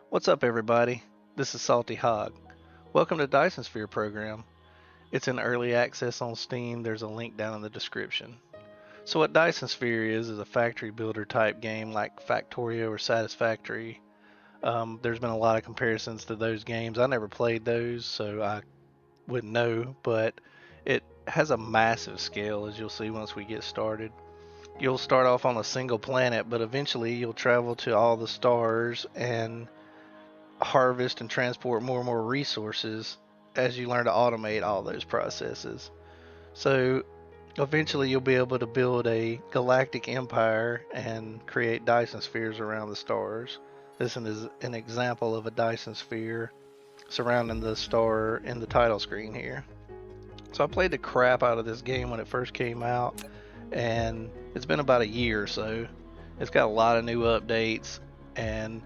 What's up, everybody? This is Salty Hog. Welcome to Dyson Sphere Program. It's in early access on Steam. There's a link down in the description. So what Dyson Sphere is a factory builder type game like Factorio or Satisfactory. There's been a lot of comparisons to those games. I never played those, so I wouldn't know, but it has a massive scale, as you'll see once we get started. You'll start off on a single planet, but eventually you'll travel to all the stars and harvest and transport more and more resources as you learn to automate all those processes. So eventually you'll be able to build a galactic empire and create Dyson spheres around the stars. This is an example of a Dyson sphere surrounding the star in the title screen here. So I played the crap out of this game when it first came out, and it's been about a year or so. It's got a lot of new updates, and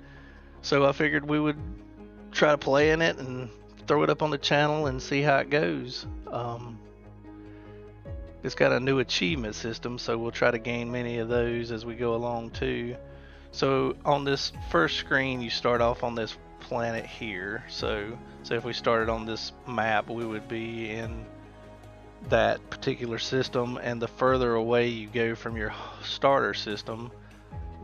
so I figured we would try playing it and throw it up on the channel and see how it goes. It's got a new achievement system, so we'll try to gain many of those as we go along too. So on this first screen, you start off on this planet here. So if we started on this map, we would be in that particular system, and the further away you go from your starter system,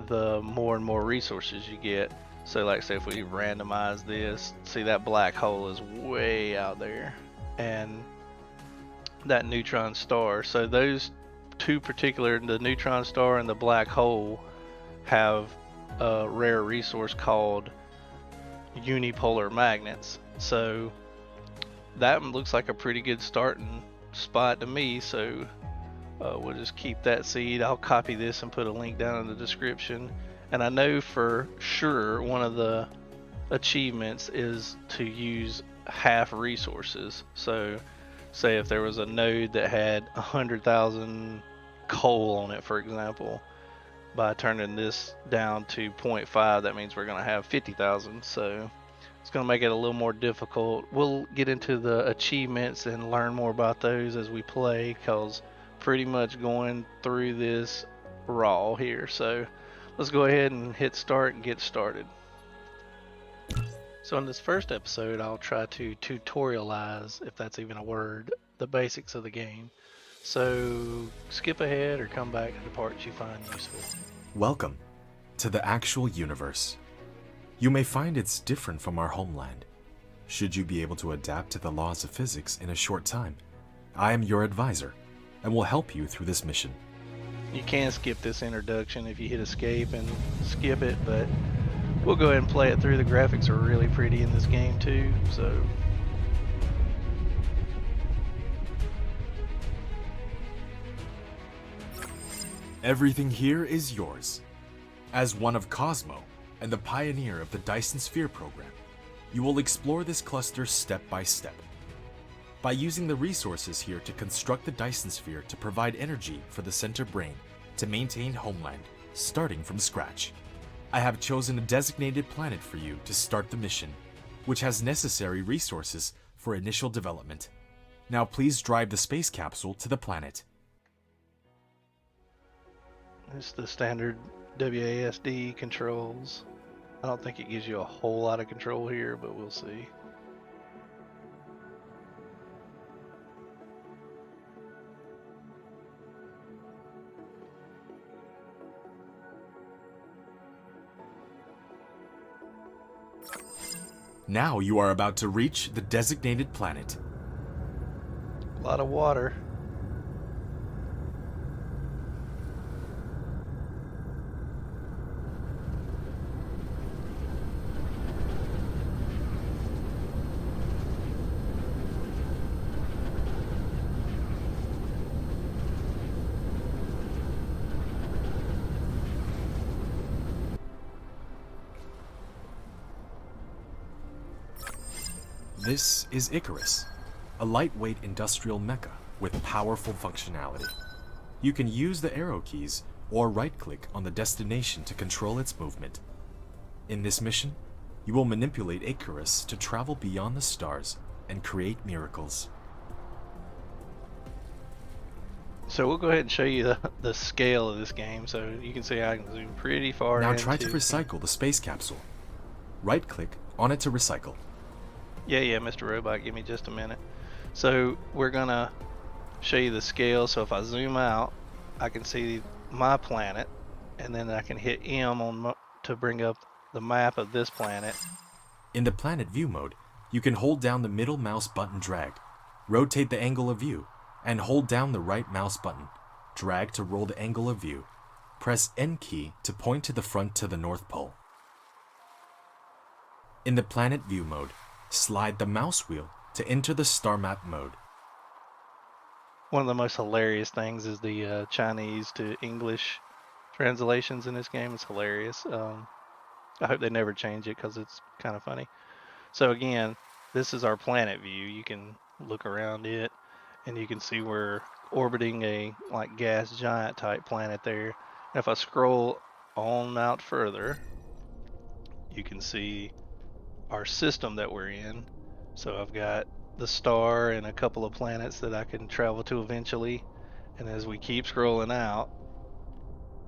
the more and more resources you get. So like say if we randomize this, see that black hole is way out there, and that neutron star. So those two particular, the neutron star and the black hole, have a rare resource called unipolar magnets. So that looks like a pretty good starting spot to me. So we'll just keep that seed. I'll copy this and put a link down in the description. And I know for sure one of the achievements is to use half resources. So say if there was a node that had 100,000 coal on it, for example, by turning this down to 0.5, that means we're going to have 50,000. So it's going to make it a little more difficult. We'll get into the achievements and learn more about those as we play, because pretty much going through this raw here. So let's go ahead and hit start and get started. So in this first episode, I'll try to tutorialize, if that's even a word, the basics of the game. So skip ahead or come back to the parts you find useful. Welcome to the actual universe. You may find it's different from our homeland. Should you be able to adapt to the laws of physics in a short time, I am your advisor and will help you through this mission. You can skip this introduction if you hit escape and skip it, but we'll go ahead and play it through. The graphics are really pretty in this game too, so Everything here is yours. As one of Cosmo and the pioneer of the Dyson Sphere Program, you will explore this cluster step by step. By using the resources here to construct the Dyson Sphere to provide energy for the center brain to maintain homeland, starting from scratch. I have chosen a designated planet for you to start the mission, which has necessary resources for initial development. Now please drive the space capsule to the planet. it's the standard WASD controls. I don't think it gives you a whole lot of control here, but we'll see. Now you are about to reach the designated planet. A lot of water. This is Icarus, a lightweight industrial mecha with powerful functionality. You can use the arrow keys or right-click on the destination to control its movement. In this mission, you will manipulate Icarus to travel beyond the stars and create miracles. So we'll go ahead and show you the scale of this game, so you can see I can zoom pretty far Now into. try to recycle the space capsule. Right-click on it to recycle. Yeah, Mr. Robot, give me just a minute. So we're gonna show you the scale. So if I zoom out, I can see my planet, and then I can hit M to bring up the map of this planet. In the planet view mode, you can hold down the middle mouse button drag, rotate the angle of view, and hold down the right mouse button, drag to roll the angle of view. Press N key to point to the front to the North Pole. In the planet view mode, slide the mouse wheel to enter the star map mode. One of the most hilarious things is the Chinese to English translations in this game. It's hilarious. I hope they never change it because it's kind of funny. So again, this is our planet view. You can look around it and you can see we're orbiting a like gas giant type planet there. And if I scroll on out further, you can see our system that we're in. So I've got the star and a couple of planets that I can travel to eventually. And as we keep scrolling out,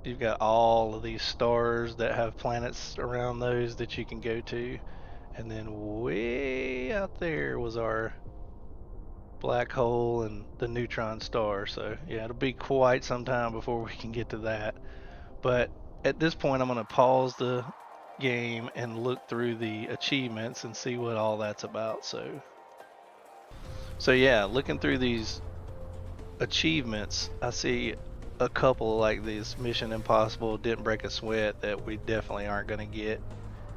you've got all of these stars that have planets around those that you can go to. And then way out there was our black hole and the neutron star. So yeah, it'll be quite some time before we can get to that. But at this point, I'm going to pause the game and look through the achievements and see what all that's about. So yeah, looking through these achievements, I see a couple like these Mission Impossible Didn't Break a Sweat that we definitely aren't going to get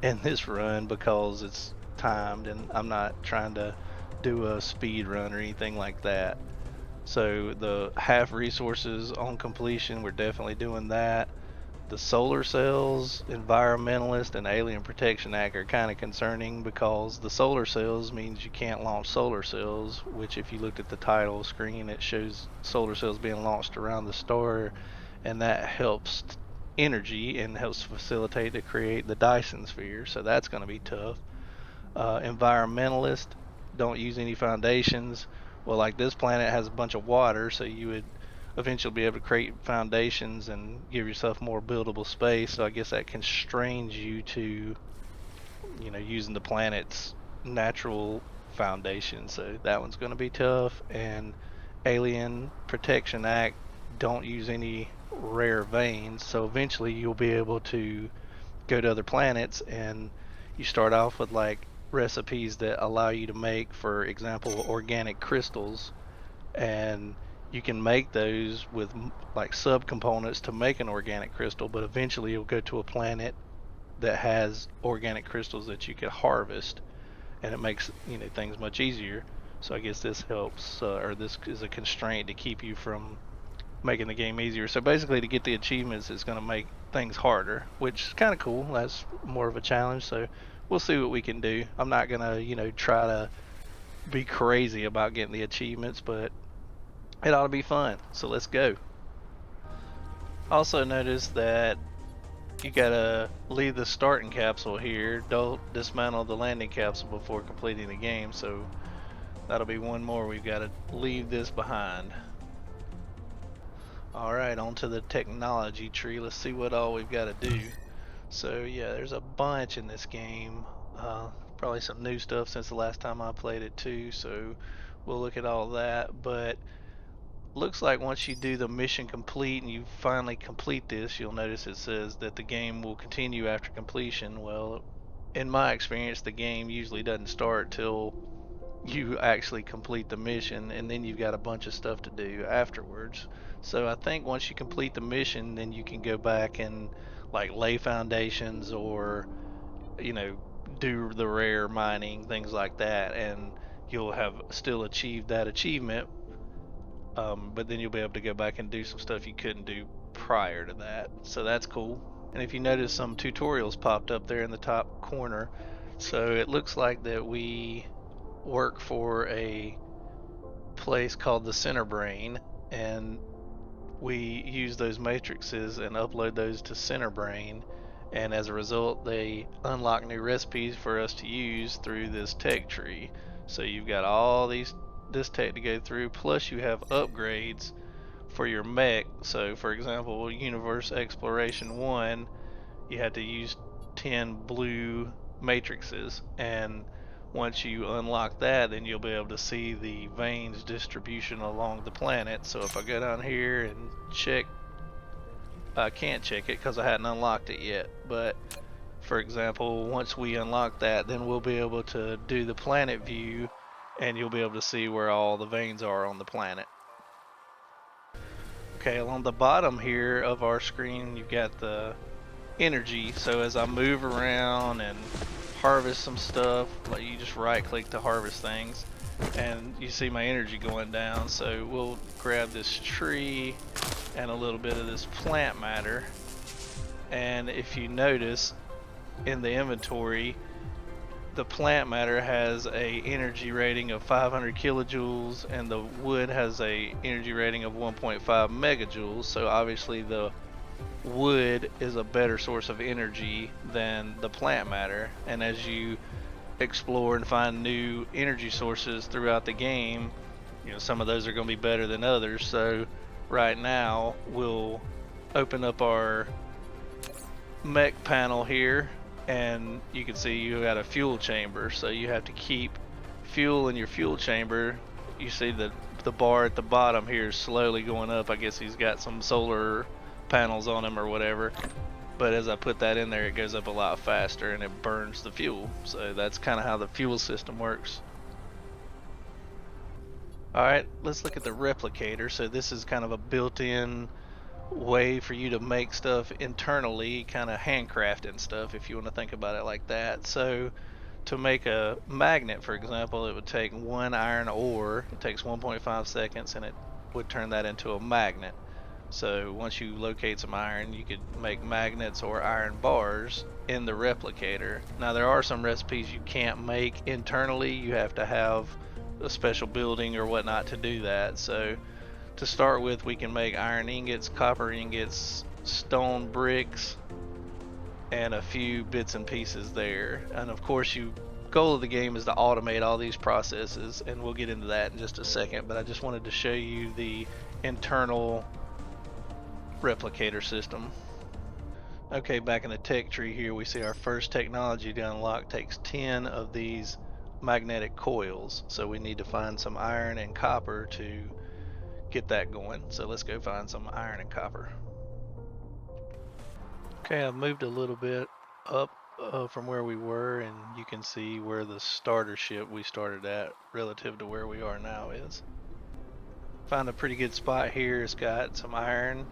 in this run because it's timed, and I'm not trying to do a speed run or anything like that. So the half resources on completion, we're definitely doing that. The solar cells, environmentalist, and alien protection act are kind of concerning because the solar cells means you can't launch solar cells, which if you looked at the title screen, it shows solar cells being launched around the star, and that helps energy and helps facilitate to create the Dyson Sphere. So that's going to be tough. Environmentalist, don't use any foundations. Well, like this planet has a bunch of water, so you would eventually be able to create foundations and give yourself more buildable space. So I guess that constrains you to, using the planet's natural foundation. So that one's going to be tough. And Alien Protection Act, don't use any rare veins. So eventually you'll be able to go to other planets, and you start off with like recipes that allow you to make, for example, organic crystals, and you can make those with like subcomponents to make an organic crystal, but eventually you'll go to a planet that has organic crystals that you can harvest, and it makes things much easier. So I guess this helps, or this is a constraint to keep you from making the game easier. So basically, to get the achievements is going to make things harder, which is kind of cool. That's more of a challenge. So we'll see what we can do. I'm not going to, try to be crazy about getting the achievements, but it ought to be fun. So let's go. Also notice that you gotta leave the starting capsule here. Don't dismantle the landing capsule before completing the game. So that'll be one more. We've got to leave this behind. Alright, on to the technology tree. Let's see what all we've got to do. So yeah, there's a bunch in this game. Probably some new stuff since the last time I played it too, so we'll look at all that. But looks like once you do the mission complete and you finally complete this, you'll notice it says that the game will continue after completion. Well, in my experience, the game usually doesn't start till you actually complete the mission, and then you've got a bunch of stuff to do afterwards. So I think once you complete the mission, then you can go back and like lay foundations, or do the rare mining, things like that, and you'll have still achieved that achievement. But then you'll be able to go back and do some stuff you couldn't do prior to that. So that's cool. And if you notice, some tutorials popped up there in the top corner. So it looks like that we work for a place called the Center Brain, and we use those matrices and upload those to Center Brain, and as a result they unlock new recipes for us to use through this tech tree. So you've got all this tech to go through, plus you have upgrades for your mech. So for example, Universe Exploration 1, you had to use 10 blue matrices, and once you unlock that, then you'll be able to see the veins distribution along the planet. So if I go down here and check, I can't check it because I hadn't unlocked it yet, but for example, once we unlock that, then we'll be able to do the planet view, and you'll be able to see where all the veins are on the planet. Okay, along the bottom here of our screen, you've got the energy. So as I move around and harvest some stuff, like you just right click to harvest things, and you see my energy going down. So we'll grab this tree and a little bit of this plant matter, and if you notice in the inventory, the plant matter has a energy rating of 500 kilojoules and the wood has a energy rating of 1.5 megajoules. So obviously the wood is a better source of energy than the plant matter, and as you explore and find new energy sources throughout the game, you know, some of those are going to be better than others. So right now we'll open up our mech panel here, and you can see you got a fuel chamber, so you have to keep fuel in your fuel chamber. You see the bar at the bottom here is slowly going up. I guess he's got some solar panels on him or whatever, but as I put that in there, it goes up a lot faster and it burns the fuel. So that's kind of how the fuel system works. Alright, let's look at the replicator. So this is kind of a built-in way for you to make stuff internally, kind of handcrafting stuff, if you want to think about it like that. So to make a magnet, for example, it would take 1 iron ore. It takes 1.5 seconds and it would turn that into a magnet. So once you locate some iron, you could make magnets or iron bars in the replicator. Now there are some recipes you can't make internally. You have to have a special building or whatnot to do that. So to start with, we can make iron ingots, copper ingots, stone bricks, and a few bits and pieces there. And of course, goal of the game is to automate all these processes, and we'll get into that in just a second, but I just wanted to show you the internal replicator system. Okay, back in the tech tree here, we see our first technology to unlock takes 10 of these magnetic coils. So we need to find some iron and copper to get that going. So let's go find some iron and copper. Okay, I've moved a little bit up from where we were, and you can see where the starter ship we started at relative to where we are now is. Found a pretty good spot here. It's got some iron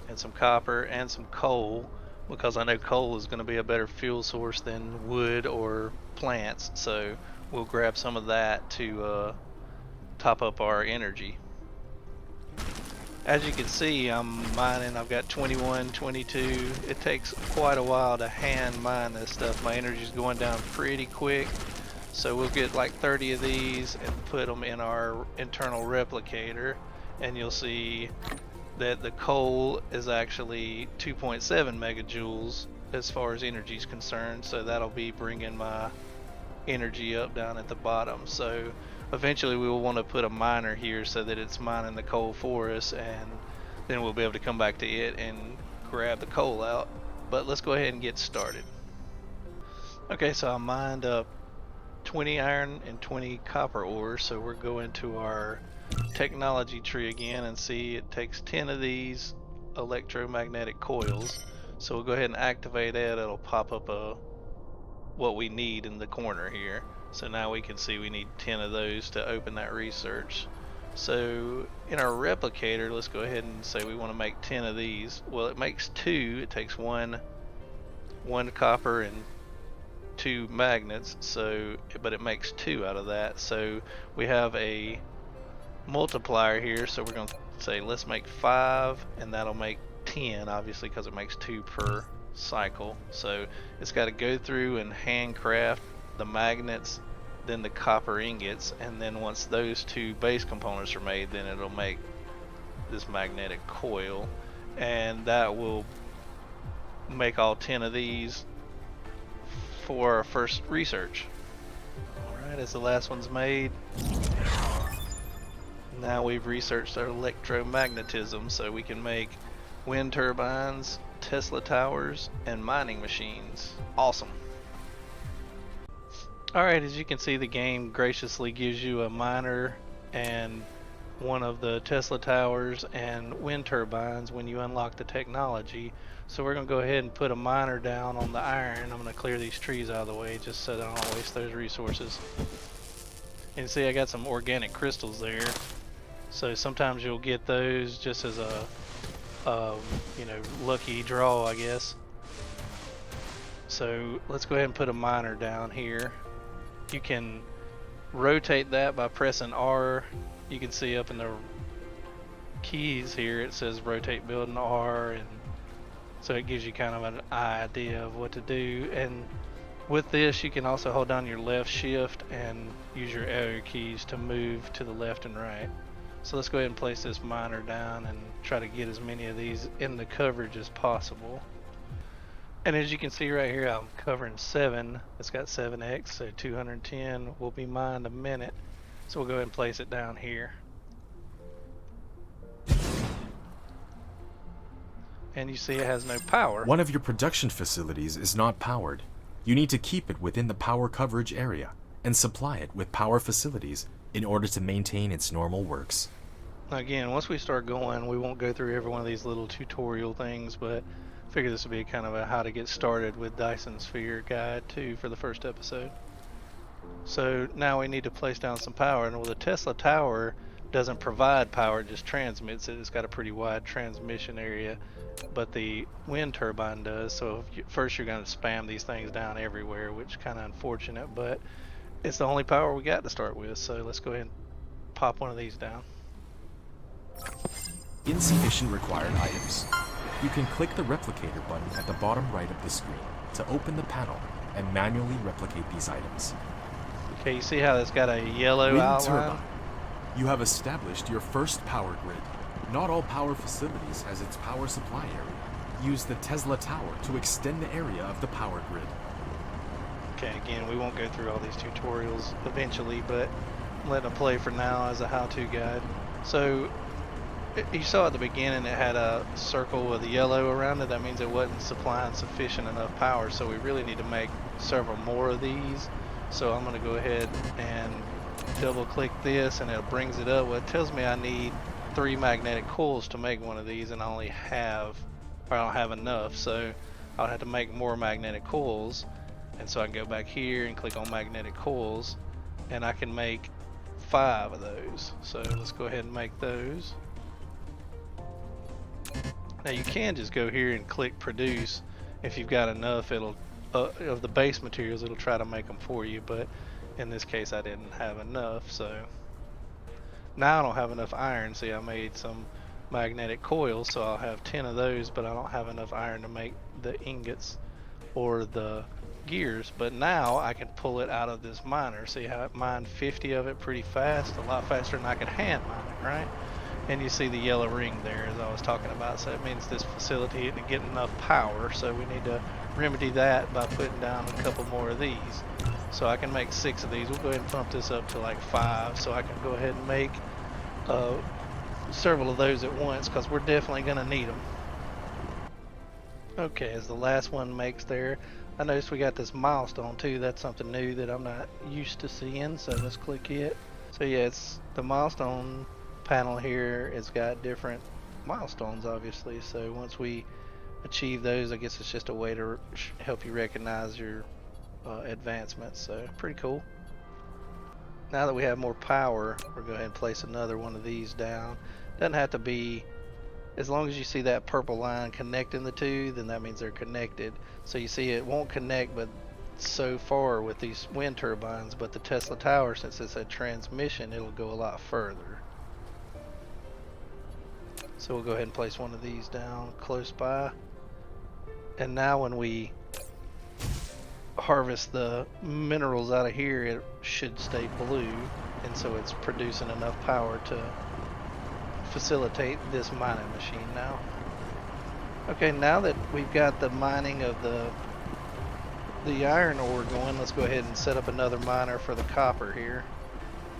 and some copper and some coal, because I know coal is going to be a better fuel source than wood or plants, so we'll grab some of that to top up our energy. As you can see, I'm mining. I've got 21, 22. It takes quite a while to hand mine this stuff. My energy's going down pretty quick, so we'll get like 30 of these and put them in our internal replicator, and you'll see that the coal is actually 2.7 megajoules as far as energy is concerned, so that'll be bringing my energy up down at the bottom. So eventually we will want to put a miner here so that it's mining the coal for us, and then we'll be able to come back to it and grab the coal out. But let's go ahead and get started. Okay, so I mined up 20 iron and 20 copper ores, so we're going to our technology tree again and see it takes 10 of these electromagnetic coils. So we'll go ahead and activate it. It'll pop up what we need in the corner here. So now we can see we need 10 of those to open that research. So in our replicator, let's go ahead and say we want to make 10 of these. Well, it makes 2. It takes one copper and 2 magnets, so but it makes 2 out of that. So we have a multiplier here, so we're going to say let's make 5, and that'll make 10, obviously, because it makes 2 per cycle. So it's got to go through and handcraft the magnets, then the copper ingots, and then once those 2 base components are made, then it'll make this magnetic coil, and that will make all 10 of these for our first research. Alright, as the last one's made, now we've researched our electromagnetism, so we can make wind turbines, Tesla towers, and mining machines. Awesome. Alright, as you can see, the game graciously gives you a miner and one of the Tesla towers and wind turbines when you unlock the technology. So we're going to go ahead and put a miner down on the iron. I'm going to clear these trees out of the way just so that I don't waste those resources. And see, I got some organic crystals there. So sometimes you'll get those just as a you know, lucky draw, I guess. So let's go ahead and put a miner down here. You can rotate that by pressing R. You can see up in the keys here it says rotate building R, and so it gives you kind of an idea of what to do. And with this you can also hold down your left shift and use your arrow keys to move to the left and right. So let's go ahead and place this miner down and try to get as many of these in the coverage as possible. And as you can see right here, I'm covering 7. It's got 7x, so 210 will be mined a minute. So we'll go ahead and place it down here. And you see it has no power. One of your production facilities is not powered. You need to keep it within the power coverage area and supply it with power facilities in order to maintain its normal works. Again, once we start going, we won't go through every one of these little tutorial things, but I figure this would be kind of a how to get started with Dyson Sphere guide too for the first episode. So now we need to place down some power, and well, the Tesla tower doesn't provide power, it just transmits it. It's got a pretty wide transmission area, but the wind turbine does. So first you're going to spam these things down everywhere, which is kind of unfortunate, but it's the only power we got to start with. So let's go ahead and pop one of these down. Insufficient required items. You can click the replicator button at the bottom right of the screen to open the panel and manually replicate these items. Okay, you see how it's got a yellow Wind outline? turbine. You have established your first power grid. Not all power facilities has its power supply area. Use the Tesla tower to extend the area of the power grid. Okay, again, we won't go through all these tutorials eventually, but I'm letting it play for now as a how-to guide. So you saw at the beginning it had a circle with yellow around it. That means it wasn't supplying sufficient enough power, so we really need to make several more of these. So I'm going to go ahead and double click this, and it brings it up. Well, it tells me I need 3 magnetic coils to make one of these, and I don't have enough, so I'll have to make more magnetic coils. And so I can go back here and click on magnetic coils, and I can make 5 of those. So let's go ahead and make those. Now you can just go here and click produce. If you've got enough, it'll of the base materials, it'll try to make them for you, but in this case I didn't have enough. So now I don't have enough iron. See, I made some magnetic coils, so I'll have 10 of those, but I don't have enough iron to make the ingots or the gears. But now I can pull it out of this miner. See how it mined 50 of it pretty fast, a lot faster than I could hand mine it, right? And you see the yellow ring there as I was talking about, so it means this facility isn't getting enough power, so we need to remedy that by putting down a couple more of these. So I can make 6 of these. We'll go ahead and pump this up to like 5, so I can go ahead and make several of those at once, because we're definitely going to need them. Okay, as the last one makes there, I noticed we got this milestone too. That's something new that I'm not used to seeing, so let's click it. So yeah, it's the milestone panel here. It's got different milestones, obviously, so once we achieve those, I guess it's just a way to help you recognize your advancements. So pretty cool. Now that we have more power, we'll go ahead and place another one of these down. Doesn't have to be, as long as you see that purple line connecting the two, then that means they're connected. So you see it won't connect but so far with these wind turbines, but the Tesla tower, since it's a transmission, it'll go a lot further. So we'll go ahead and place one of these down close by. And now when we harvest the minerals out of here, it should stay blue, and so it's producing enough power to facilitate this mining machine now. Okay, now that we've got the mining of the iron ore going, let's go ahead and set up another miner for the copper here.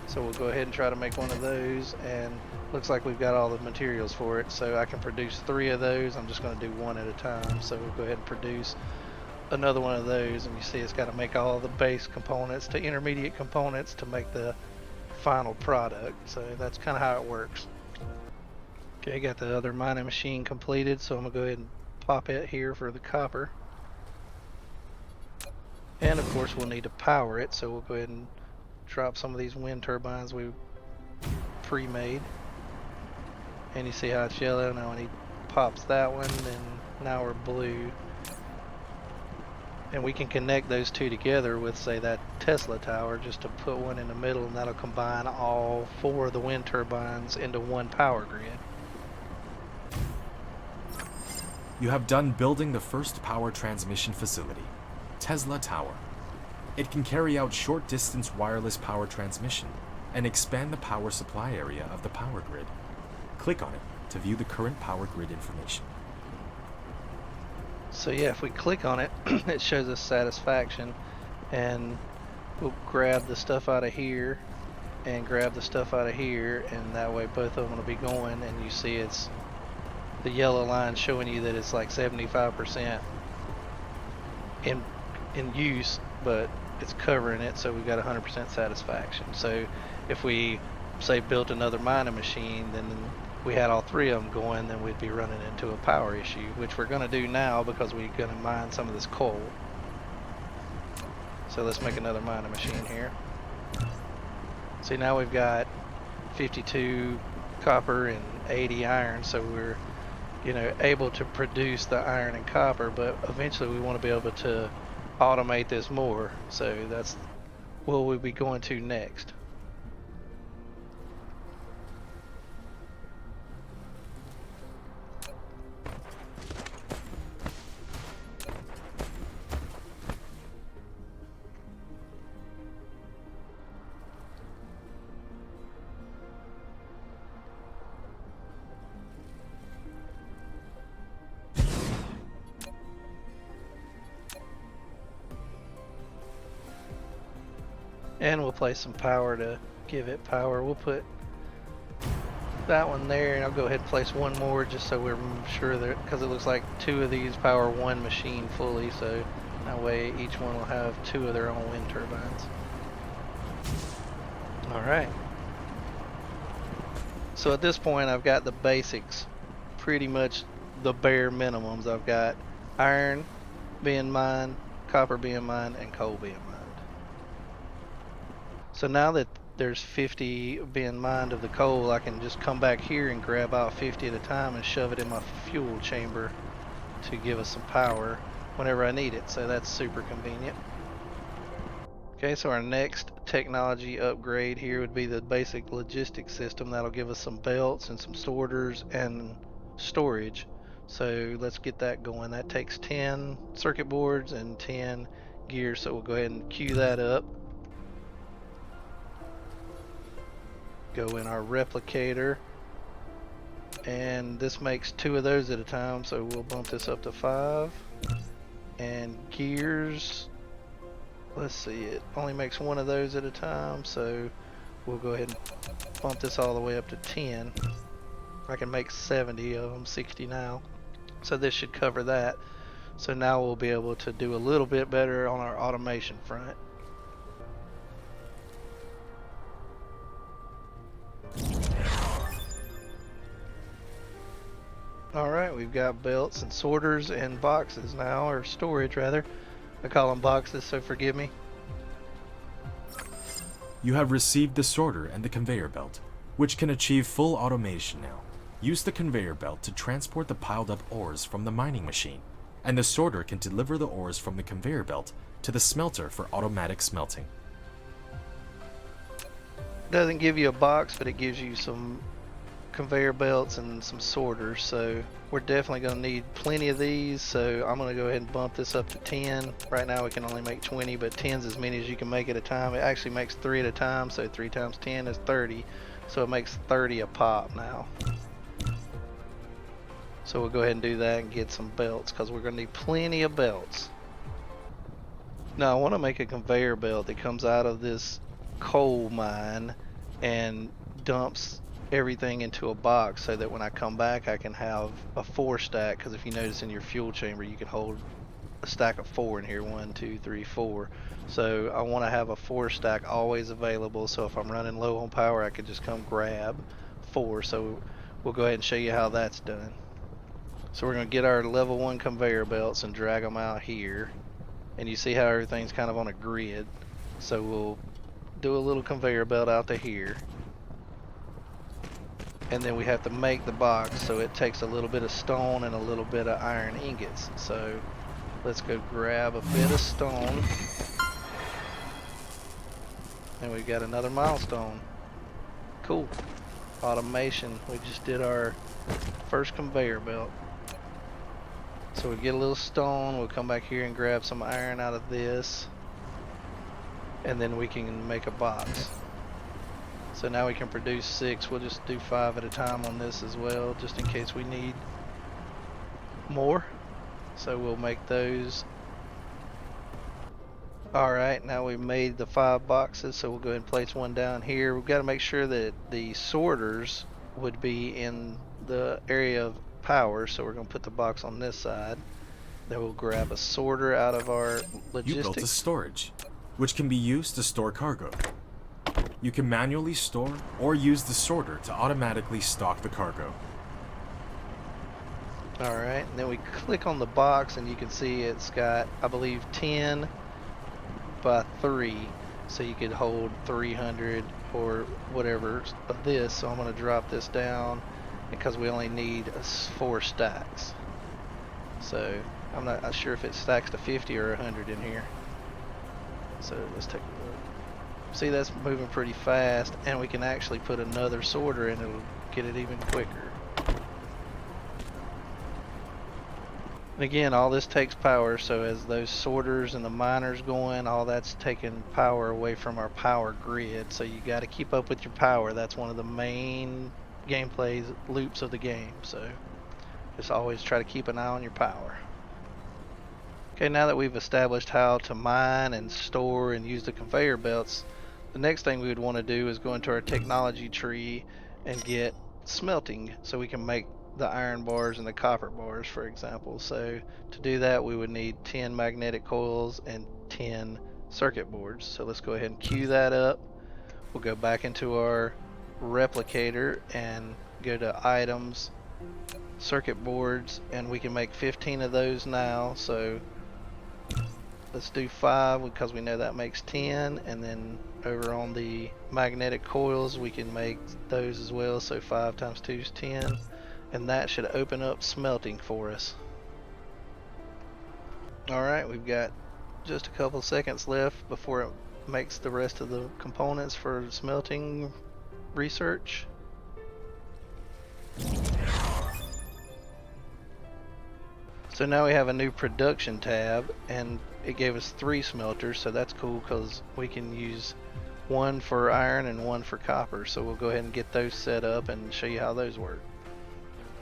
So we'll go ahead and try to make one of those, and looks like we've got all the materials for it, so I can produce 3 of those. I'm just going to do one at a time. So we'll go ahead and produce another one of those, and you see it's got to make all the base components to intermediate components to make the final product. So that's kind of how it works. Okay, got the other mining machine completed, so I'm gonna go ahead and pop it here for the copper. And of course we'll need to power it, so we'll go ahead and drop some of these wind turbines we pre-made. And you see how it's yellow. Now when he pops that one, then now we're blue. And we can connect those two together with, say, that Tesla tower, just to put one in the middle, and that'll combine all 4 of the wind turbines into one power grid. You have done building the first power transmission facility, Tesla Tower. It can carry out short-distance wireless power transmission and expand the power supply area of the power grid. Click on it to view the current power grid information. So yeah, if we click on it, it shows us satisfaction, and we'll grab the stuff out of here and grab the stuff out of here, and that way both of them will be going, and you see it's the yellow line showing you that it's like 75% in use, but it's covering it, so we've got 100% satisfaction. So if we, say, built another mining machine, then we had all 3 of them going, then we'd be running into a power issue, which we're going to do now because we're going to mine some of this coal. So let's make another mining machine here. See, now we've got 52 copper and 80 iron, so we're, you know, able to produce the iron and copper, but eventually we want to be able to automate this more. So that's what we'll be going to next. And we'll place some power to give it power. We'll put that one there, and I'll go ahead and place one more just so we're sure that, because it looks like 2 of these power one machine fully, so that way each one will have 2 of their own wind turbines. Alright. So at this point I've got the basics, pretty much the bare minimums. I've got iron being mined, copper being mined, and coal being mined. So now that there's 50 being mined of the coal, I can just come back here and grab out 50 at a time and shove it in my fuel chamber to give us some power whenever I need it. So that's super convenient. Okay, so our next technology upgrade here would be the basic logistics system. That'll give us some belts and some sorters and storage. So let's get that going. That takes 10 circuit boards and 10 gears, so we'll go ahead and queue that up. Go in our replicator, and this makes 2 of those at a time, so we'll bump this up to 5. And gears, let's see, it only makes 1 of those at a time, so we'll go ahead and bump this all the way up to 10. I can make 70 of them, 60 now, so this should cover that. So now we'll be able to do a little bit better on our automation front. Alright, we've got belts and sorters and boxes now, or storage rather. I call them boxes, so forgive me. You have received the sorter and the conveyor belt, which can achieve full automation now. Use the conveyor belt to transport the piled up ores from the mining machine, and the sorter can deliver the ores from the conveyor belt to the smelter for automatic smelting. Doesn't give you a box, but it gives you some conveyor belts and some sorters, so we're definitely going to need plenty of these. So I'm going to go ahead and bump this up to 10. Right now we can only make 20, but 10's as many as you can make at a time. It actually makes 3 at a time, so 3 times 10 is 30, so it makes 30 a pop now. So we'll go ahead and do that and get some belts, because we're going to need plenty of belts. Now I want to make a conveyor belt that comes out of this coal mine and dumps everything into a box, so that when I come back I can have a 4 stack, because if you notice in your fuel chamber you can hold a stack of 4 in here. 1, 2, 3, 4. So I want to have a 4 stack always available, so if I'm running low on power I could just come grab 4. So we'll go ahead and show you how that's done. So we're going to get our level 1 conveyor belts and drag them out here, and you see how everything's kind of on a grid. So we'll do a little conveyor belt out to here, and then we have to make the box, so it takes a little bit of stone and a little bit of iron ingots. So let's go grab a bit of stone, and we've got another milestone. Cool. Automation. We just did our first conveyor belt. So we get a little stone, we'll come back here and grab some iron out of this, and then we can make a box. So now we can produce 6. We'll just do 5 at a time on this as well, just in case we need more. So we'll make those. Alright, now we've made the 5 boxes, so we'll go ahead and place one down here. We've got to make sure that the sorters would be in the area of power, so we're going to put the box on this side. Then we'll grab a sorter out of our logistics. You built a storage, which can be used to store cargo. You can manually store or use the sorter to automatically stock the cargo. Alright, and then we click on the box and you can see it's got, I believe, 10 by 3, so you could hold 300 or whatever of this. So I'm going to drop this down because we only need 4 stacks. So I'm not sure if it stacks to 50 or 100 in here. So let's take a look. See, that's moving pretty fast, and we can actually put another sorter in, it'll get it even quicker. And again, all this takes power, so as those sorters and the miners going, all that's taking power away from our power grid. So you got to keep up with your power. That's one of the main gameplay loops of the game. So just always try to keep an eye on your power. Okay, now that we've established how to mine and store and use the conveyor belts, the next thing we would want to do is go into our technology tree and get smelting, so we can make the iron bars and the copper bars, for example. So to do that, we would need 10 magnetic coils and 10 circuit boards. So let's go ahead and queue that up. We'll go back into our replicator and go to items, circuit boards, and we can make 15 of those now. So let's do 5 because we know that makes 10, and then over on the magnetic coils we can make those as well. So 5 times 2 is 10. And that should open up smelting for us. Alright, we've got just a couple seconds left before it makes the rest of the components for smelting research. So now we have a new production tab, and it gave us 3 smelters, so that's cool because we can use 1 for iron and 1 for copper. So we'll go ahead and get those set up and show you how those work.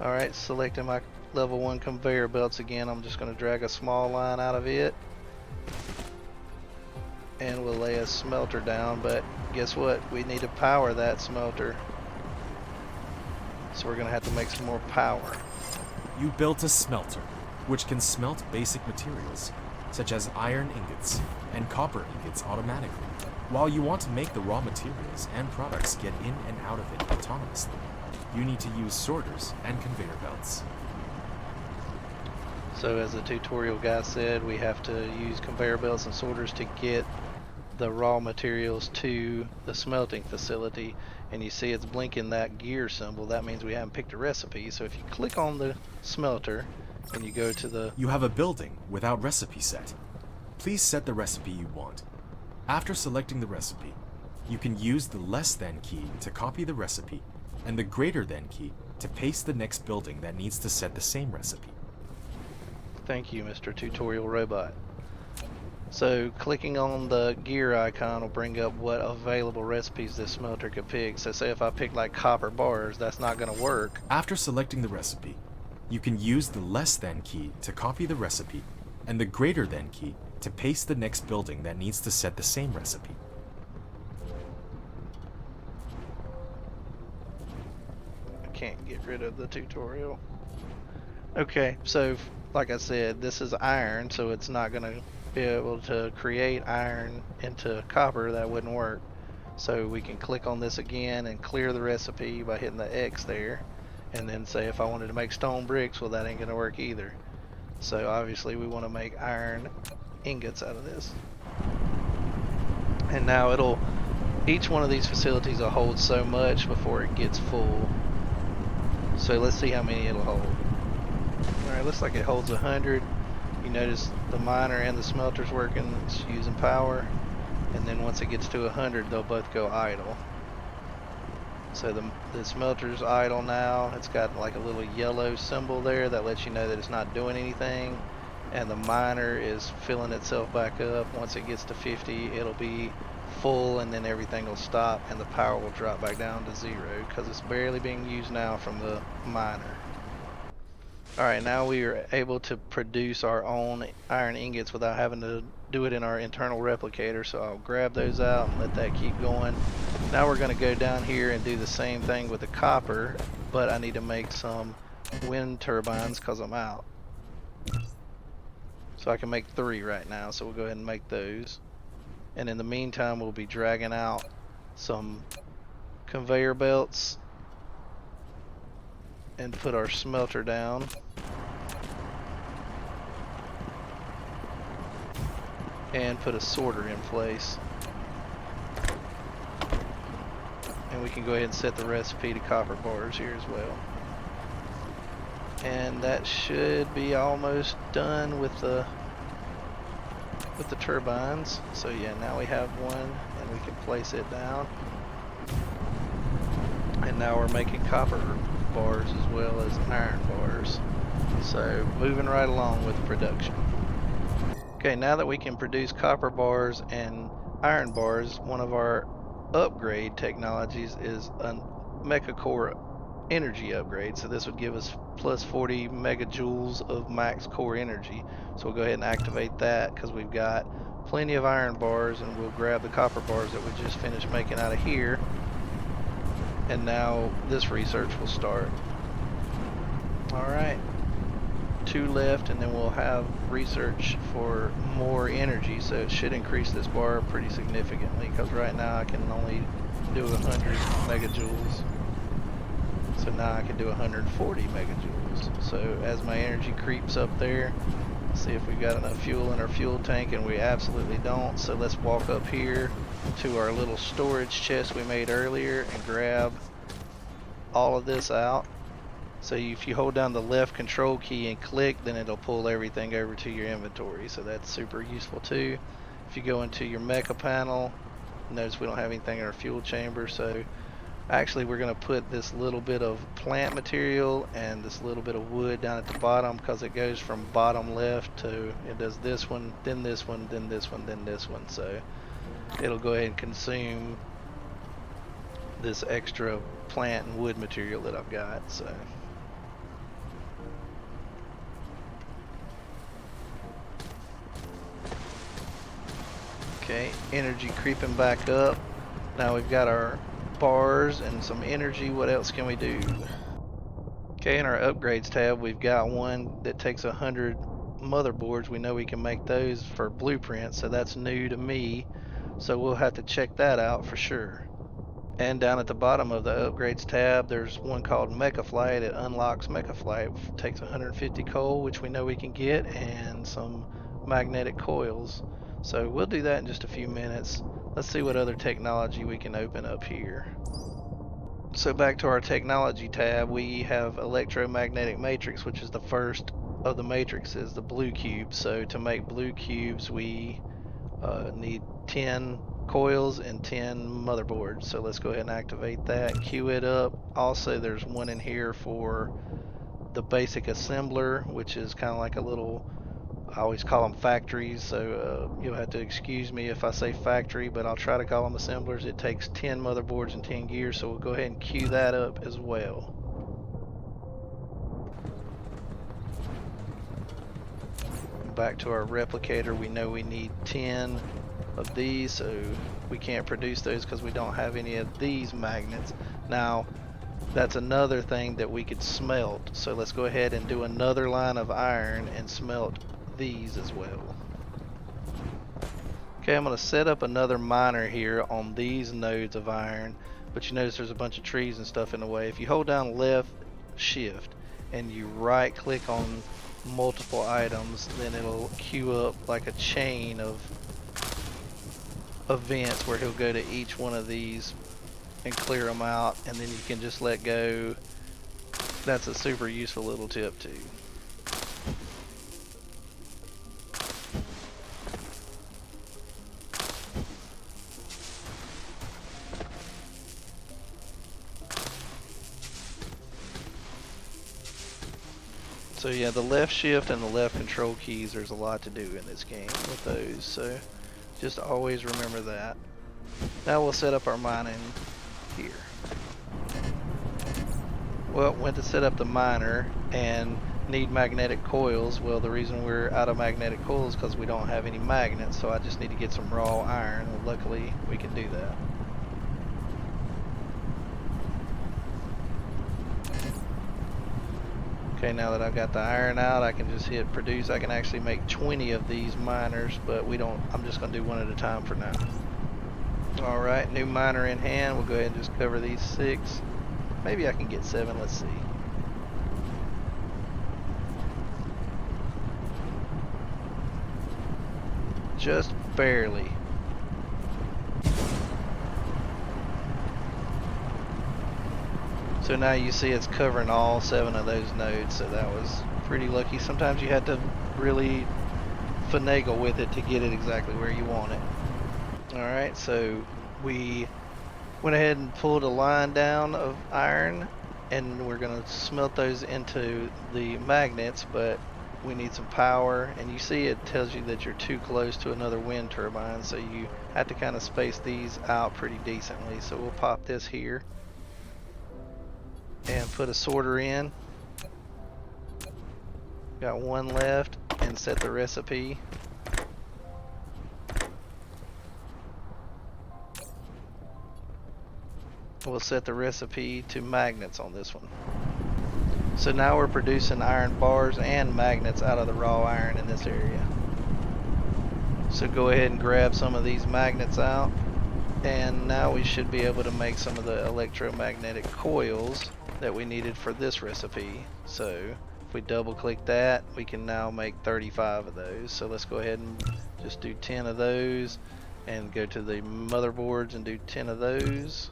Alright, selecting my level 1 conveyor belts again. I'm just going to drag a small line out of it, and we'll lay a smelter down, but guess what? We need to power that smelter. So we're going to have to make some more power. You built a smelter, which can smelt basic materials, such as iron ingots and copper ingots automatically, while you want to make the raw materials and products get in and out of it autonomously. You need to use sorters and conveyor belts. So as the tutorial guy said, we have to use conveyor belts and sorters to get the raw materials to the smelting facility. And you see it's blinking that gear symbol. That means we haven't picked a recipe. So if you click on the smelter and you go to the... You have a building without recipe set. Please set the recipe you want. After selecting the recipe, you can use the less than key to copy the recipe and the greater than key to paste the next building that needs to set the same recipe. Thank you, Mr. Tutorial Robot. So clicking on the gear icon will bring up what available recipes this smelter could pick. So say if I pick like copper bars, that's not going to work. After selecting the recipe, you can use the less than key to copy the recipe and the greater than key to paste the next building that needs to set the same recipe. Can't get rid of the tutorial. Okay, so like I said, this is iron, so it's not going to be able to create iron into copper. That wouldn't work. So we can click on this again and clear the recipe by hitting the X there. And then say if I wanted to make stone bricks, well, that ain't going to work either. So obviously we want to make iron ingots out of this. And now each one of these facilities will hold so much before it gets full. So let's see how many it'll hold. Alright, looks like it holds 100. You notice the miner and the smelter's working, it's using power. And then once it gets to 100, they'll both go idle. So the smelter's idle now. It's got like a little yellow symbol there that lets you know that it's not doing anything. And the miner is filling itself back up. Once it gets to 50, it'll be full, and then everything will stop and the power will drop back down to 0 because it's barely being used now from the miner. Alright, now we are able to produce our own iron ingots without having to do it in our internal replicator, so I'll grab those out and let that keep going. Now we're going to go down here and do the same thing with the copper, but I need to make some wind turbines because I'm out. So I can make 3 right now, so we'll go ahead and make those. And in the meantime, we'll be dragging out some conveyor belts and put our smelter down. And put a sorter in place. And we can go ahead and set the recipe to copper bars here as well. And that should be almost done with the turbines. So yeah, now we have one and we can place it down. And now we're making copper bars as well as iron bars. So moving right along with production. Okay, now that we can produce copper bars and iron bars, one of our upgrade technologies is a mecha core energy upgrade. So this would give us plus 40 megajoules of max core energy. So we'll go ahead and activate that because we've got plenty of iron bars, and we'll grab the copper bars that we just finished making out of here. And now this research will start. Alright, 2 left, and then we'll have research for more energy, so it should increase this bar pretty significantly, because right now I can only do 100 megajoules. So now I can do 140 megajoules. So as my energy creeps up there, let's see if we've got enough fuel in our fuel tank, and we absolutely don't. So let's walk up here to our little storage chest we made earlier and grab all of this out. So if you hold down the left control key and click, then it'll pull everything over to your inventory. So that's super useful too. If you go into your mecha panel, notice we don't have anything in our fuel chamber. So actually we're going to put this little bit of plant material and this little bit of wood down at the bottom, because it goes from bottom left to, it does this one, then this one, then this one, then this one. So it'll go ahead and consume this extra plant and wood material that I've got. So okay, energy creeping back up. Now we've got our bars and some energy. What else can we do? Okay, in our upgrades tab, we've got one that takes 100 motherboards. We know we can make those for blueprints, so that's new to me. So we'll have to check that out for sure. And down at the bottom of the upgrades tab, there's one called Mecha Flight. It unlocks Mecha Flight. It takes 150 coal, which we know we can get, and some magnetic coils. So we'll do that in just a few minutes. Let's see what other technology we can open up here. So back to our technology tab, we have electromagnetic matrix, which is the first of the matrices, the blue cube. So to make blue cubes, we need 10 coils and 10 motherboards. So let's go ahead and activate that, queue it up. Also, there's one in here for the basic assembler, which is kind of like a little, I always call them factories, so you'll have to excuse me if I say factory, but I'll try to call them assemblers. It takes 10 motherboards and 10 gears, so we'll go ahead and queue that up as well. Back to our replicator, we know we need 10 of these, so we can't produce those because we don't have any of these magnets. Now, that's another thing that we could smelt. So let's go ahead and do another line of iron and smelt these as well. Okay, I'm going to set up another miner here on these nodes of iron, but you notice there's a bunch of trees and stuff in the way. If you hold down left shift and you right click on multiple items, then it'll queue up like a chain of events where he'll go to each one of these and clear them out, and then you can just let go. That's a super useful little tip too. So yeah, the left shift and the left control keys, there's a lot to do in this game with those, so just always remember that. Now we'll set up our mining here. Well, went to set up the miner and need magnetic coils. Well, the reason we're out of magnetic coils is because we don't have any magnets, so I just need to get some raw iron. Well, luckily we can do that. Okay, now that I've got the iron out, I can just hit produce. I can actually make 20 of these miners, but we don't, I'm just going to do one at a time for now. Alright, new miner in hand. We'll go ahead and just cover these 6. Maybe I can get 7, let's see. Just barely. So now you see it's covering all 7 of those nodes, so that was pretty lucky. Sometimes you had to really finagle with it to get it exactly where you want it. Alright, so we went ahead and pulled a line down of iron, and we're going to smelt those into the magnets, but we need some power, and you see it tells you that you're too close to another wind turbine, so you have to kind of space these out pretty decently. So we'll pop this here and put a sorter in. Got 1 left, and set the recipe. We'll set the recipe to magnets on this one. So now we're producing iron bars and magnets out of the raw iron in this area. So go ahead and grab some of these magnets out, and now we should be able to make some of the electromagnetic coils that we needed for this recipe. So if we double click that, we can now make 35 of those. So let's go ahead and just do 10 of those, and go to the motherboards and do 10 of those.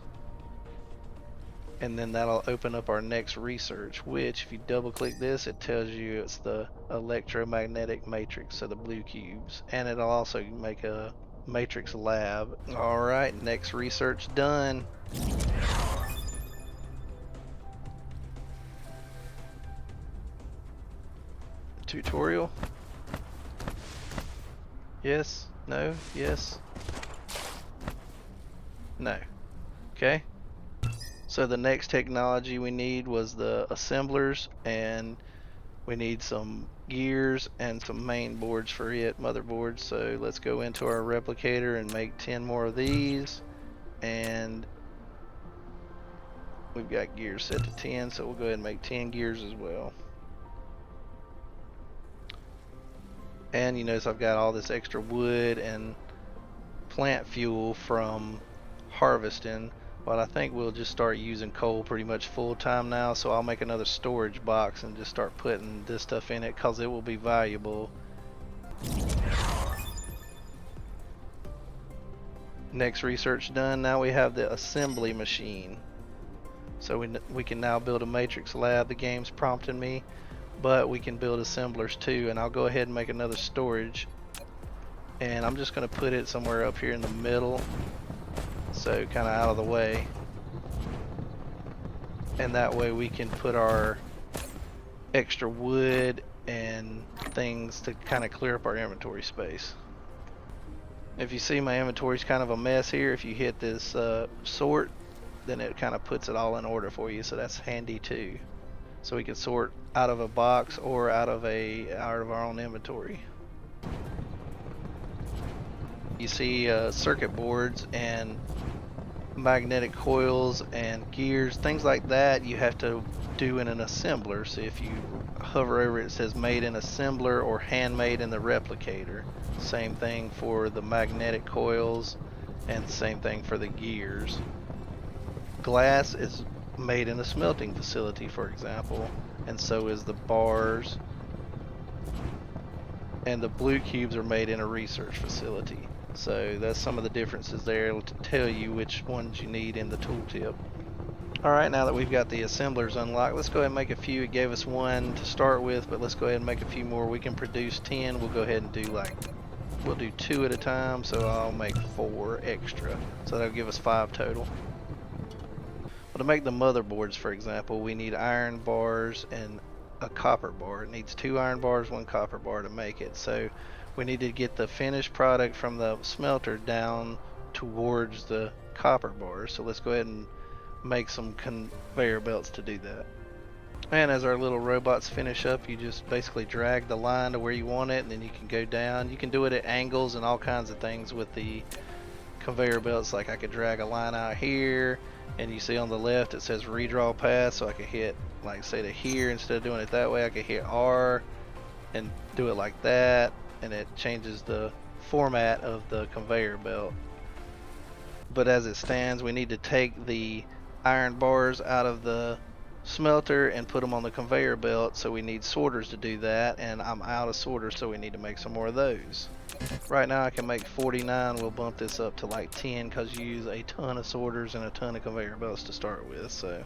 And then that'll open up our next research, which if you double click this, it tells you it's the electromagnetic matrix, so the blue cubes, and it'll also make a matrix lab. Alright, next research done. Tutorial? Yes? No? Yes? No. Okay. So the next technology we need was the assemblers, and we need some gears and some main boards for it, motherboards. So let's go into our replicator and make 10 more of these, and we've got gears set to 10, so we'll go ahead and make 10 gears as well. And you notice I've got all this extra wood and plant fuel from harvesting. But I think we'll just start using coal pretty much full time now, so I'll make another storage box and just start putting this stuff in it, because it will be valuable. Next research done. Now we have the assembly machine, so we can now build a matrix lab. The game's prompting me, but we can build assemblers too, and I'll go ahead and make another storage, and I'm just going to put it somewhere up here in the middle, so kind of out of the way, and that way we can put our extra wood and things to kind of clear up our inventory space. If you see my inventory is kind of a mess here, if you hit this sort, then it kind of puts it all in order for you, so that's handy too. So we can sort out of a box or out of our own inventory. You see circuit boards and magnetic coils and gears, things like that, you have to do in an assembler. So if you hover over it, it says made in assembler or handmade in the replicator. Same thing for the magnetic coils and same thing for the gears. Glass is made in a smelting facility, for example, and so is the bars. And the blue cubes are made in a research facility. So that's some of the differences there. It'll tell you which ones you need in the tooltip. Alright, now that we've got the assemblers unlocked, let's go ahead and make a few. It gave us one to start with, but let's go ahead and make a few more. We can produce 10. We'll go ahead and do we'll do 2 at a time, so I'll make 4 extra. So that'll give us 5 total. Well, to make the motherboards, for example, we need iron bars and a copper bar. It needs 2 iron bars, 1 copper bar to make it. So we need to get the finished product from the smelter down towards the copper bars. So let's go ahead and make some conveyor belts to do that. And as our little robots finish up, you just basically drag the line to where you want it, and then you can go down. You can do it at angles and all kinds of things with the conveyor belts. Like I could drag a line out here, and you see on the left it says redraw path, so I could hit, like say to here, instead of doing it that way I could hit R and do it like that, and it changes the format of the conveyor belt. But as it stands, we need to take the iron bars out of the smelter and put them on the conveyor belt, so we need sorters to do that, and I'm out of sorters, so we need to make some more of those. Right now I can make 49. We'll bump this up to like 10 because you use a ton of sorters and a ton of conveyor belts to start with. So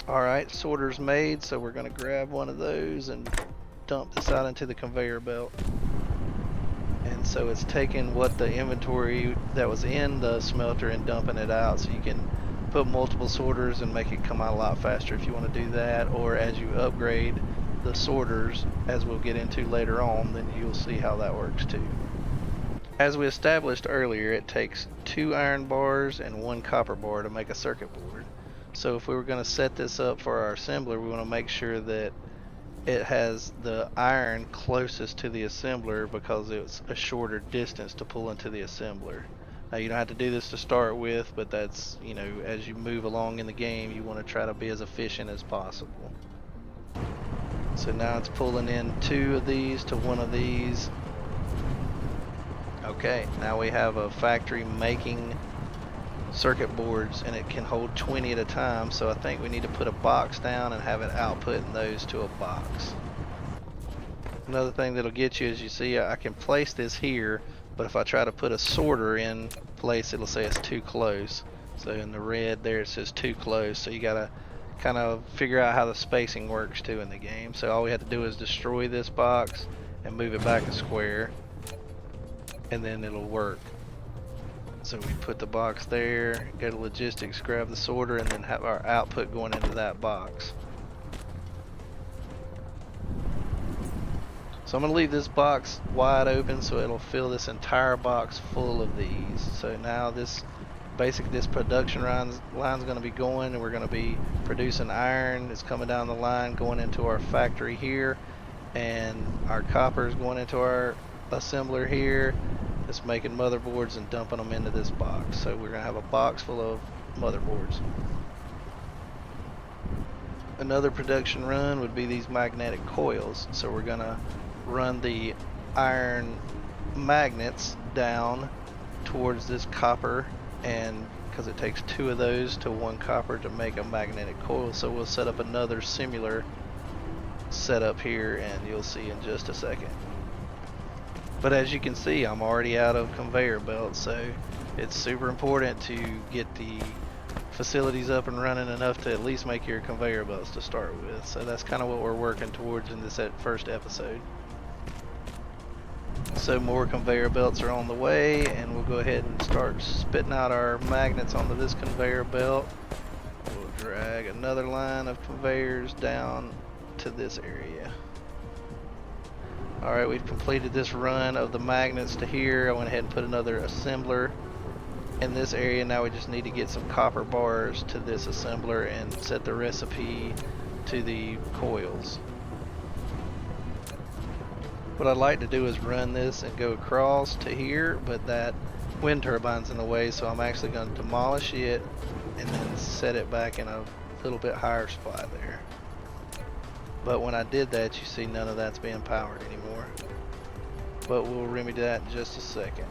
alright, sorters made, so we're going to grab one of those and dump this out into the conveyor belt. And so it's taking what the inventory that was in the smelter and dumping it out, so you can put multiple sorters and make it come out a lot faster if you want to do that, or as you upgrade the sorters, as we'll get into later on, then you'll see how that works too. As we established earlier, it takes 2 iron bars and 1 copper bar to make a circuit board. So if we were going to set this up for our assembler, we want to make sure that it has the iron closest to the assembler because it's a shorter distance to pull into the assembler. Now you don't have to do this to start with, but that's, you know, as you move along in the game, you want to try to be as efficient as possible. So now it's pulling in 2 of these to 1 of these. Okay, now we have a factory making circuit boards, and it can hold 20 at a time, so I think we need to put a box down and have it outputting those to a box. Another thing that'll get you is, you see I can place this here, but if I try to put a sorter in place, it'll say it's too close. So in the red there it says too close, so you gotta kind of figure out how the spacing works too in the game. So all we have to do is destroy this box and move it back a square, and then it'll work. So we put the box there, go to logistics, grab the sorter, and then have our output going into that box. So I'm going to leave this box wide open so it'll fill this entire box full of these. So now this production line's going to be going, and we're going to be producing iron. It's coming down the line going into our factory here, and our copper is going into our assembler here. It's making motherboards and dumping them into this box. So we're going to have a box full of motherboards. Another production run would be these magnetic coils. So we're going to run the iron magnets down towards this copper, and because it takes 2 of those to 1 copper to make a magnetic coil. So we'll set up another similar setup here, and you'll see in just a second. But as you can see, I'm already out of conveyor belts, so it's super important to get the facilities up and running enough to at least make your conveyor belts to start with. So that's kind of what we're working towards in this first episode. So more conveyor belts are on the way, and we'll go ahead and start spitting out our magnets onto this conveyor belt. We'll drag another line of conveyors down to this area. Alright, we've completed this run of the magnets to here. I went ahead and put another assembler in this area. Now we just need to get some copper bars to this assembler and set the recipe to the coils. What I'd like to do is run this and go across to here, but that wind turbines in the way, so I'm actually going to demolish it and then set it back in a little bit higher spot there. But when I did that, you see none of that's being powered anymore. But we'll remedy that in just a second.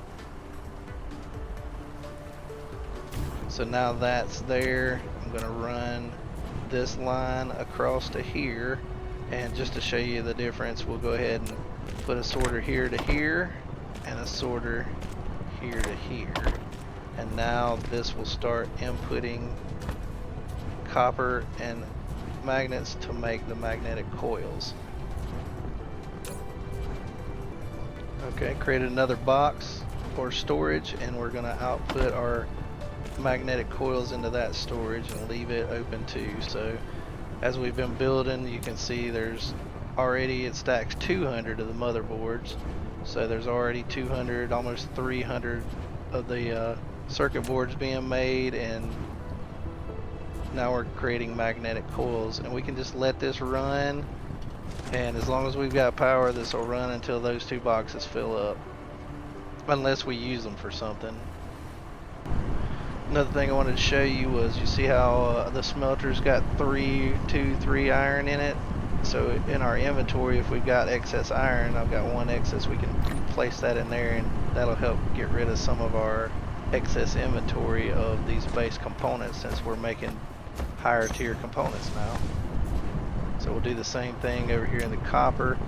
So now that's there, I'm going to run this line across to here, and just to show you the difference, we'll go ahead and put a sorter here to here and a sorter here to here, and now this will start inputting copper and magnets to make the magnetic coils. Okay, created another box or storage, and we're going to output our magnetic coils into that storage and leave it open too. So as we've been building, you can see there's already, it stacks 200 of the motherboards, so there's already 200, almost 300 of the circuit boards being made, and now we're creating magnetic coils, and we can just let this run, and as long as we've got power, this will run until those two boxes fill up, unless we use them for something. Another thing I wanted to show you was, you see how the smelter's got 3 iron in it. So in our inventory, if we've got excess iron, I've got 1 excess, we can place that in there, and that'll help get rid of some of our excess inventory of these base components, since we're making higher tier components now. So we'll do the same thing over here in the copper.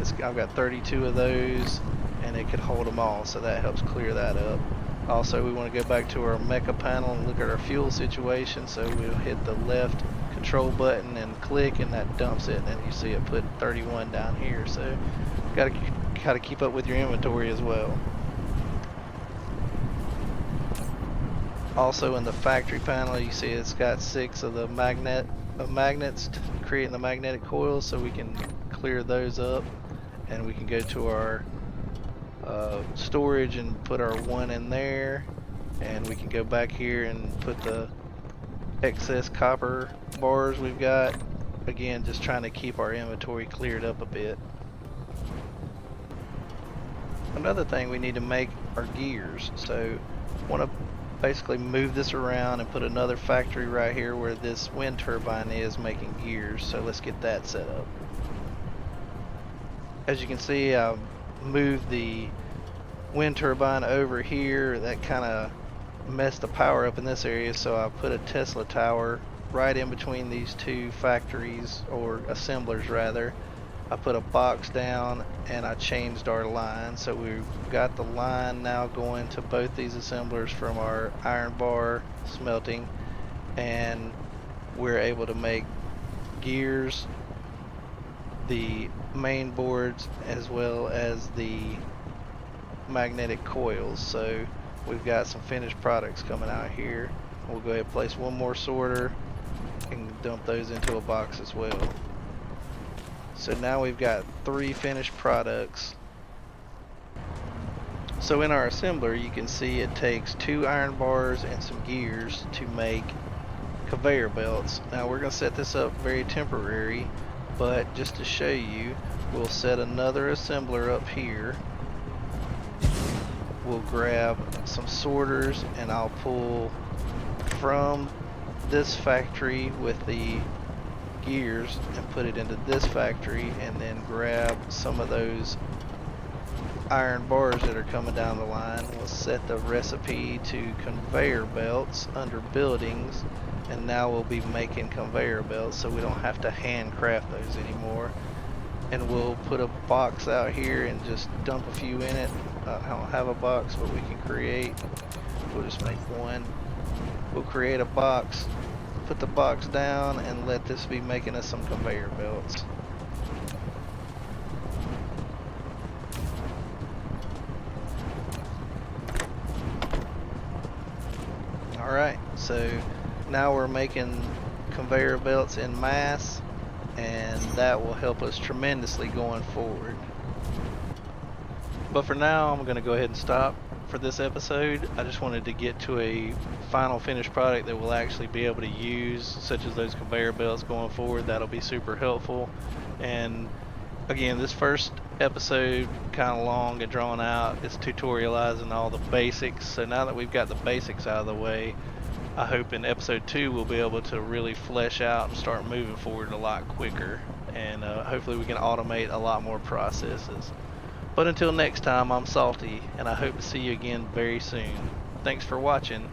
I've got 32 of those, and it could hold them all, so that helps clear that up. Also, we want to go back to our mecha panel and look at our fuel situation, so we'll hit the left control button and click, and that dumps it, and then you see it put 31 down here. So gotta keep up with your inventory as well. Also in the factory panel, you see it's got 6 of the magnets creating the magnetic coils, so we can clear those up, and we can go to our storage and put our 1 in there, and we can go back here and put the excess copper bars we've got, again just trying to keep our inventory cleared up a bit. Another thing, we need to make our gears, so I want to basically move this around and put another factory right here where this wind turbine is making gears, so let's get that set up. As you can see, I've moved the wind turbine over here. That kind of messed the power up in this area, so I put a Tesla tower right in between these two factories, or assemblers rather. I put a box down and I changed our line, so we've got the line now going to both these assemblers from our iron bar smelting, and we're able to make gears, the main boards, as well as the magnetic coils. So we've got some finished products coming out here. We'll go ahead and place 1 more sorter and dump those into a box as well. So now we've got 3 finished products. So in our assembler, you can see it takes 2 iron bars and some gears to make conveyor belts. Now we're going to set this up very temporary, but just to show you, we'll set another assembler up here. We'll grab some sorters, and I'll pull from this factory with the gears and put it into this factory, and then grab some of those iron bars that are coming down the line. We'll set the recipe to conveyor belts under buildings, and now we'll be making conveyor belts, so we don't have to handcraft those anymore. And we'll put a box out here and just dump a few in it. I don't have a box, but we can create. We'll just make 1. We'll create a box, put the box down, and let this be making us some conveyor belts. Alright, so now we're making conveyor belts in mass, and that will help us tremendously going forward. But for now, I'm going to go ahead and stop for this episode. I just wanted to get to a final finished product that we'll actually be able to use, such as those conveyor belts going forward. That'll be super helpful. And again, this first episode kind of long and drawn out. It's tutorializing all the basics. So now that we've got the basics out of the way, I hope in episode 2 we'll be able to really flesh out and start moving forward a lot quicker, and hopefully we can automate a lot more processes. But until next time, I'm Salty, and I hope to see you again very soon. Thanks for watching.